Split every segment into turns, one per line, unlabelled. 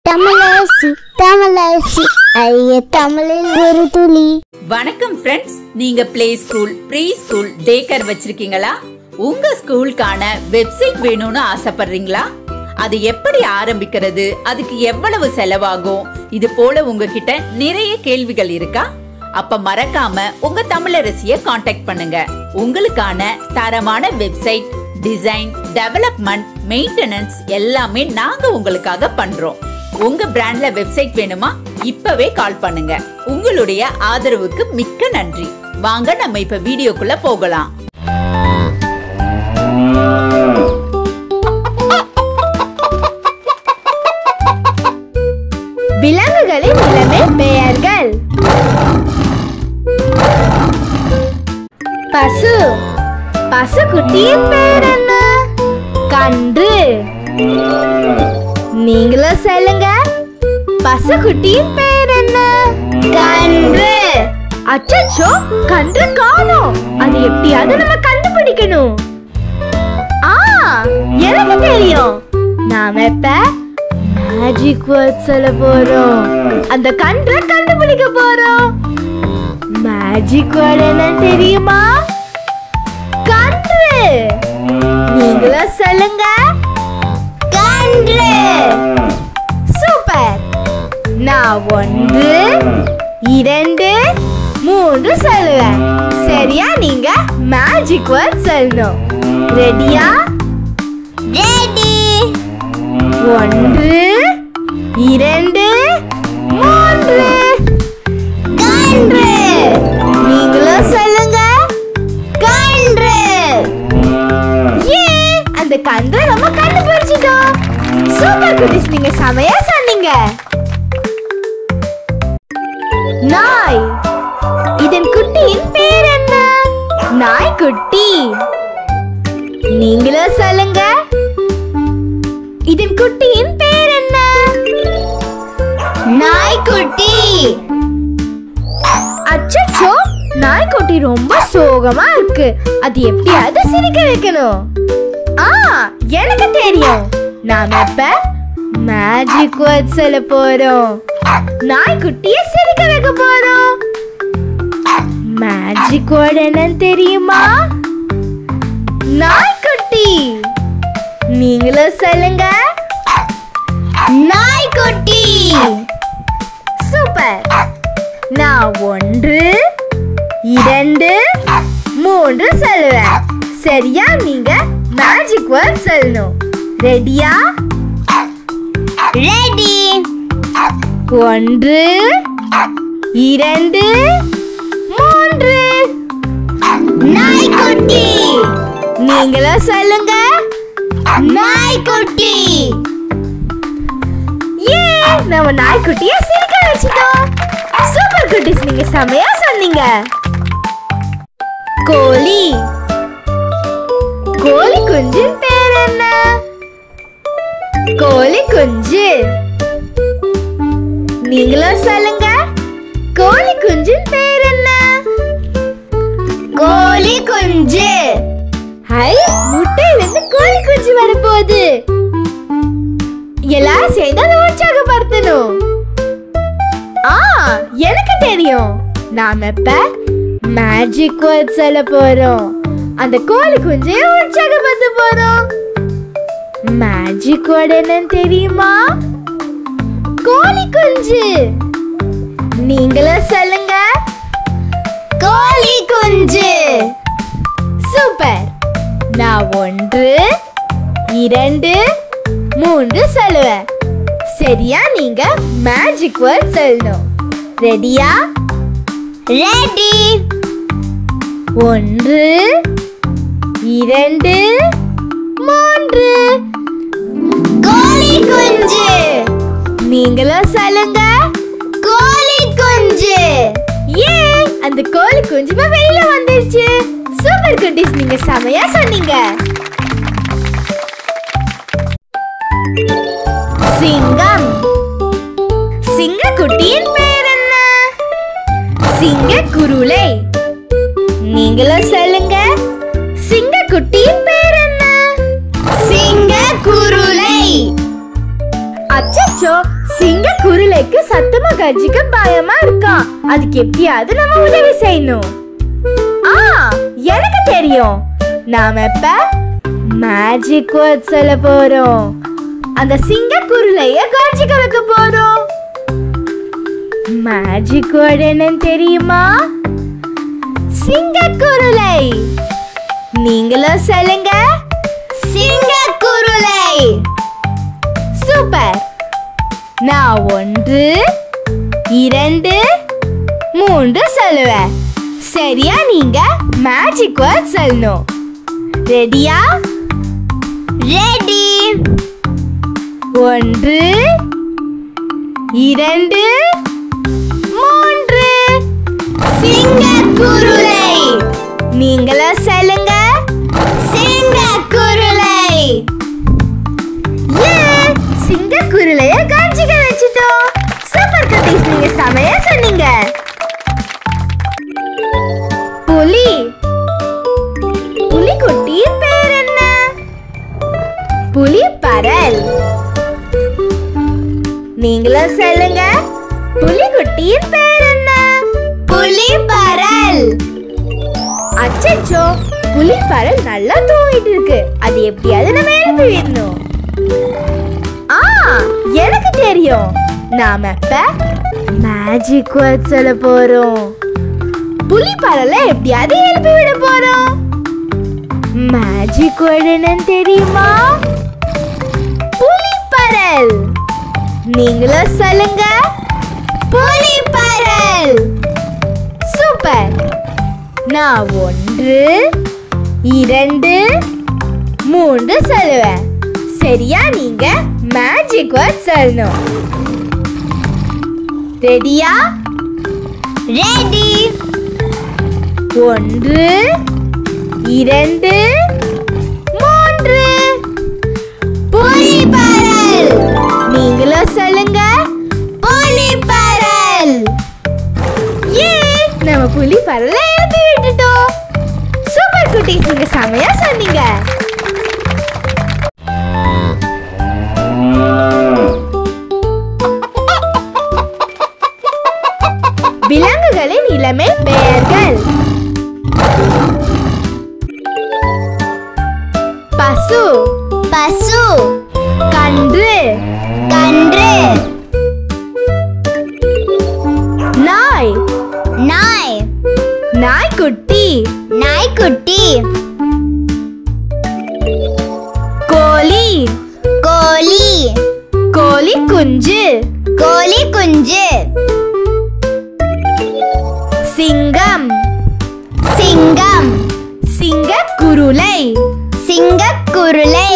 தமிழரசி தமிழரசி ஐய தமிழில் ஒரு துளி.
வணக்கம் ஃப்ரெண்ட்ஸ், நீங்க play school, preschool, day care வச்சிருக்கீங்களா? உங்க ஸ்கூலுக்கான வெப்சைட் வேணும்னு ஆசைப்படுறீங்களா? அது எப்படி ஆரம்பிக்கிறது, அதுக்கு எவ்வளவு செலவாகும், இது போல உங்ககிட்ட நிறைய கேள்விகள் இருக்கா? அப்ப மறக்காம உங்க தமிழரசிய காண்டாக்ட் பண்ணுங்க. உங்களுக்கான தரமான வெப்சைட் டிசைன், டெவலப்மெண்ட், மெயின்டெனன்ஸ் எல்லாமே நாங்க உங்களுக்காக பண்றோம். உங்க பிராண்ட்ல வெப்சைட் வேணுமா? இப்பவே கால் பண்ணுங்க. உங்களுடைய ஆதரவுக்கு மிக்க நன்றி. வாங்க நம்ம இப்ப வீடியோக்குள்ள போகலாம்.
விலங்குகளின் இளமை பெயர்கள். பசு. பசுக்குட்டியின் பெயர் என்ன? கன்று. நீங்களும் சொல்லுங்க, பசுக்குட்டியின் பெயர் என்ன? கன்று. அச்சச்சோ, கன்று காணோம். அது எப்படியாவது நம்ம கண்டுபிடிக்கணும். எனக்கு தெரியும். நாம இப்ப மேஜிக் வேர்ட் சொல்ல போறோம். அந்த கன்றை கண்டுபிடிக்க போறோம். மேஜிக் வேர்ட் என்னன்னு தெரியுமா? கன்று. நீங்களும் சொல்லுங்க, கன்று. சூப்பர். நான் 1 2 3 சொல்லுவேன். சரியா? நீங்க மேஜிக் வேர்ட் சொல்லணும். ரெடியா? ரெடி. 1 2 3 கன்று. நீங்களும் சொல்லுங்க, கன்று. அந்த கன்றை நம்ம கண்டுபிடிச்சிட்டோம். சூப்பர் குட்டீஸ், நீங்க செமையா சொன்னீங்க. நாய். இதன் குட்டியின் பேர் என்ன? நாய்க்குட்டி. நீங்களும் சொல்லுங்க, இதன் குட்டியின் பேர் என்ன? நாய்க்குட்டி. அச்சச்சோ, நாய்க்குட்டி ரொம்ப சோகமா இருக்கு. அது எப்படியாவது சிரிக்க வைக்கணும். எனக்கு தெரியும். நாம இப்ப மேஜிக் வேர்ட் சொல்ல போறோம். நாய்க்குட்டிய சிரிக்க வைக்க போறோம். மேஜிக் வேர்ட் என்னன்னு தெரியுமா? நாய்க்குட்டி. நீங்களும் சொல்லுங்க, நாய்க்குட்டி. சூப்பர். நான் 1 2 3 சொல்லுவேன். சரியா? நீங்க மேஜிக் வேர்ட் சொல்லணும். ரெடியா? ரெடி. 1 2 3 நாய்க்குட்டி. நீங்களும் சொல்லுங்க, நாய்க்குட்டி. நம்ம நாய்க்குட்டிய சிரிக்க வச்சிட்டோம். சூப்பர் குட்டீஸ், நீங்க செமையா சொன்னீங்க. கோழி. கோழி குஞ்சின் பேர் என்ன? கோழி குஞ்சு. நீங்களும் சொல்லுங்க, கோழி குஞ்சின் பேர் என்ன? கோழி குஞ்சு. ஹை, முட்டையிலிருந்து கோழி குஞ்சு வரப்போகுது. எல்லாரும் சேர்ந்து அதை உற்சாகப்படுத்தணும். எனக்கு தெரியும். நாம இப்ப மேஜிக் வேர்ட் சொல்ல போறோம். அந்த கோழி குஞ்சைய உற்சாகப்படுத்த போறோம். மேஜிக் வேர்ட் என்னன்னு தெரியுமா? கோழி குஞ்சு. நீங்களும் சொல்லுங்க, கோழி குஞ்சு. சூப்பர். நான் 1 2 3 சொல்லுவேன். சரியா? நீங்க மேஜிக் வேர்ட் சொல்லணும். ரெடியா? ரெடி. 1 2 3 கோழி குஞ்சு. நீங்களும் சொல்லுங்க, கோழி குஞ்சு. அந்த கோழி குஞ்சு வெளியில வந்துருச்சு. சூப்பர் குட்டீஸ், நீங்க செமையா சொன்னீங்க. சிங்கம். சிங்கக்குட்டியின் பேர் என்ன? சிங்கக்குருளை. நீங்களும் சொல்லுங்க, சிங்கக்குட்டியின் பேர் என்ன? சிங்கக்குருளை. அச்சச்சோ, சிங்க குருலைக்கு சத்தமா கர்ஜிக்க பயமா இருக்கான். அதுக்கு எப்படியாவது நம்ம உதவி செய்யணும். எனக்கு தெரியும். நாம இப்ப மேஜிக் வேர்ட் சொல்ல போறோம். அந்த சிங்க குருலைய கர்ஜிக்க வைக்க போறோம். மேஜிக் வேர்ட் என்னன்னு தெரியுமா? சிங்க குருலை. நீங்களும் சொல்லுங்க, சிங்க குருலை. சூப்பர். நான் 1 2 3 சொல்லுவேன். சரியா நீங்க மேஜிக் வேர்ட் சொல்லணும். ரெடியா? ரெடி. 1 2 3. சிங்க குருலை. நீங்களும் சொல்லுங்க, சிங்க குருலை. சிங்க குருலைய காஞ்சிக்க வச்சிட்டோம். சூப்பர் குட்டீஸ், நீங்க செமையா சொன்னீங்க. புலி. புலிக்குட்டியின் பேர் என்ன? புலிப்பரல். நீங்களும் சொல்லுங்க, புலிக்குட்டியின் பேர் என்ன? புலிப்பரல். அச்சச்சோ, புலிப்பரல் நல்லா தூங்கிட்டு இருக்கு. அது எப்படியாவது நம்ம எழுப்பி விடணும். எனக்கு தெரியும். நாம இப்ப மேஜிக் வேர்ட் சொல்ல போறோம். புலிப்பரல எப்படியாவது எழுப்பி விட போறோம். மேஜிக் வேர்ட் என்னன்னு தெரியுமா? புலிப்பரல். நீங்களும் சொல்லுங்க, புலிப்பரல். சூப்பர். நான் 1 2 3 சொல்லுவேன். சரியா நீங்க மேஜிக் வேர்ட் சொல்லணும். ரெடியா? ரெடி. 1 2 3. புலிப்பரல். நீங்களும் சொல்லுங்க, புலிப்பரல். நம்ம புலிப்பரல எழுப்பி விட்டுட்டோம். சூப்பர் குட்டீஸ், நீங்க செமையா சொன்னீங்க. விலங்குகளின் இளமை பெயர்கள். பசு. பசு. கன்று. கன்று. நாய். நாய். நாய்க்குட்டி. நாய்க்குட்டி. கோழி. கோழி. கோழி குஞ்சு. கோழி குஞ்சு. சிங்கம். சிங்கம். சிங்கக்குருலை. சிங்கக்குருலை.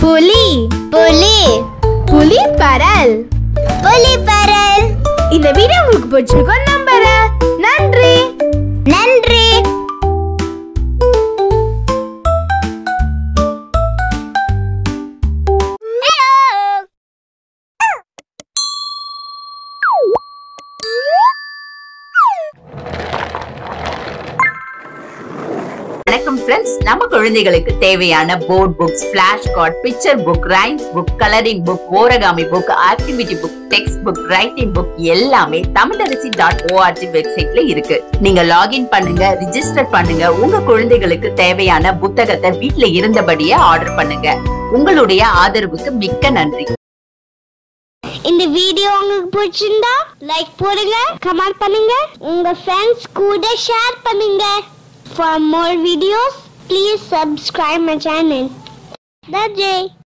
புலி. புலி. புலிப்பரல். புலிப்பரல். இந்த வீடியோ உங்களுக்கு பிடிச்சிருக்கும் நம்புறேன். நன்றி. நன்றி.
வணக்கம் ஃப்ரெண்ட்ஸ், நம்ம குழந்தைகளுக்கு தேவையான board books, flash card, picture book, rhymes book, colouring book, origami book, activity book, textbook, writing book எல்லாமே tamildaraசி.org வெப்சைட்ல இருக்கு. நீங்க லாகின் பண்ணுங்க, ரிஜிஸ்டர் பண்ணுங்க. உங்க குழந்தைகளுக்கு தேவையான புத்தகத்தை வீட்ல இருந்தபடியே ஆர்டர் பண்ணுங்க. உங்களுடைய ஆதரவுக்கு மிக்க நன்றி.
இந்த வீடியோ உங்களுக்கு பிடிச்சிருந்தா லைக் போடுங்க, கமெண்ட் பண்ணுங்க, உங்க ஃப்ரெண்ட்ஸ் கூட ஷேர் பண்ணுங்க. For more videos, please subscribe my channel. That's it.